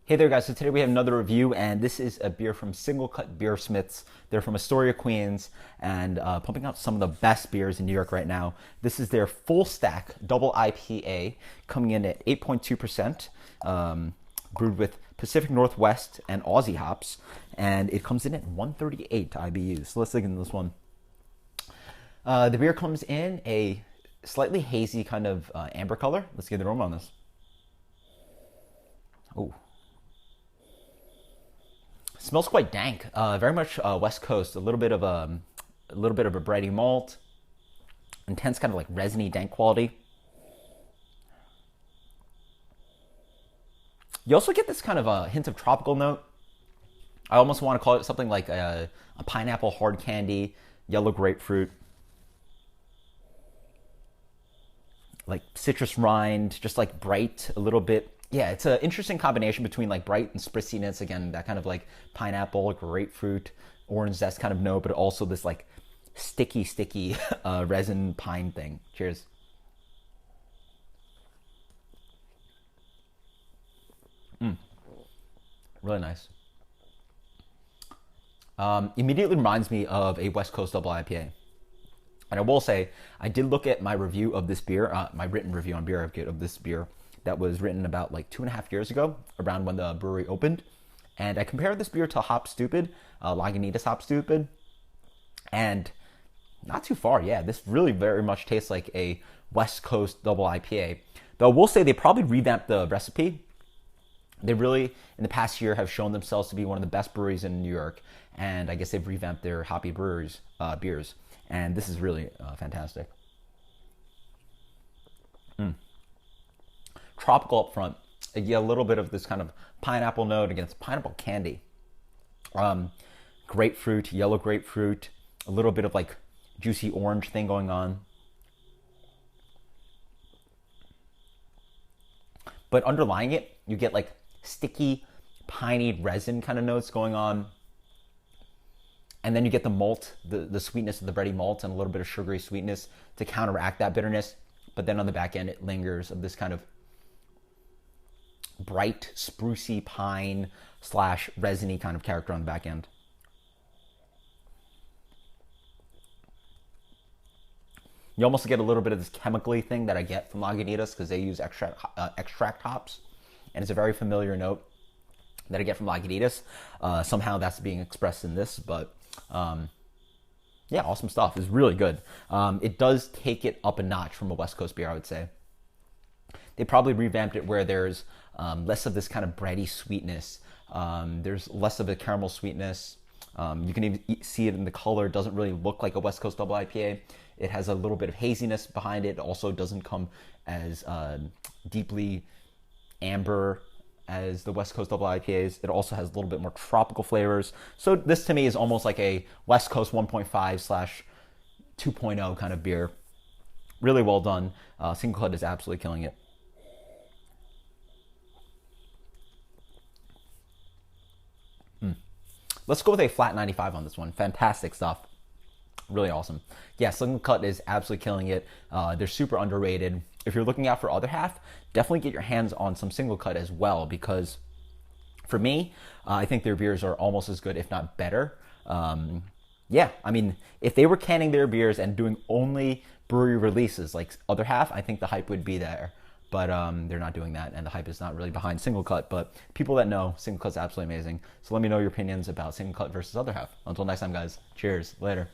Hey there guys, so today we have another review and this is a beer from Singlecut Beersmiths. They're from Astoria, Queens and pumping out some of the best beers in New York right now. This is their full stack double IPA coming in at 8.2%, brewed with Pacific Northwest and Aussie hops, and it comes in at 138 IBUs. So let's dig into this one. The beer comes in a slightly hazy kind of amber color. Let's get the aroma on this. Oh. Smells quite dank. Very much West Coast. A little bit of a bready malt. Intense kind of like resiny dank quality. You also get this kind of a hint of tropical note. I almost want to call it something like a pineapple hard candy, yellow grapefruit, like citrus rind, just like bright a little bit. Yeah, it's an interesting combination between like bright and spritziness, again, that kind of like pineapple, grapefruit, orange zest kind of note, but also this like sticky resin pine thing. Cheers. Really nice. Immediately reminds me of a West Coast double IPA. And I will say, I did look at my review of this beer, my written review on Beer Advocate of this beer, that was written about like 2.5 years ago, around when the brewery opened. And I compared this beer to Hop Stupid, Lagunitas Hop Stupid, and not too far. Yeah, this really very much tastes like a West Coast double IPA. Though I will say they probably revamped the recipe. They really, in the past year, have shown themselves to be one of the best breweries in New York, and I guess they've revamped their hoppy breweries beers. And this is really fantastic. Tropical up front. You get a little bit of this kind of pineapple note against pineapple candy. Grapefruit, yellow grapefruit, a little bit of like juicy orange thing going on. But underlying it, you get like sticky, piney resin kind of notes going on. And then you get the malt, the sweetness of the bready malt and a little bit of sugary sweetness to counteract that bitterness. But then on the back end, it lingers of this kind of bright, sprucey pine / resiny kind of character on the back end. You almost get a little bit of this chemically thing that I get from Lagunitas because they use extract hops. And it's a very familiar note that I get from Lagunitas. Somehow that's being expressed in this, but yeah, awesome stuff. It's really good. It does take it up a notch from a West Coast beer, I would say. They probably revamped it where there's less of this kind of bready sweetness. There's less of a caramel sweetness. You can even see it in the color. It doesn't really look like a West Coast double IPA. It has a little bit of haziness behind it. It also doesn't come as deeply amber as the West Coast double IPAs. It also has a little bit more tropical flavors. So this to me is almost like a West Coast 1.5 / 2.0 kind of beer. Really well done. Singlecut is absolutely killing it. Let's go with a flat 95 on this one. Fantastic stuff. Really awesome. Yeah, Singlecut is absolutely killing it. They're super underrated. If you're looking out for other half, definitely get your hands on some Singlecut as well, because for me, I think their beers are almost as good, if not better. Yeah, I mean, if they were canning their beers and doing only brewery releases like other half, I think the hype would be there. But they're not doing that, and the hype is not really behind Singlecut. But people that know, Singlecut's absolutely amazing. So let me know your opinions about Singlecut versus other half. Until next time, guys. Cheers. Later.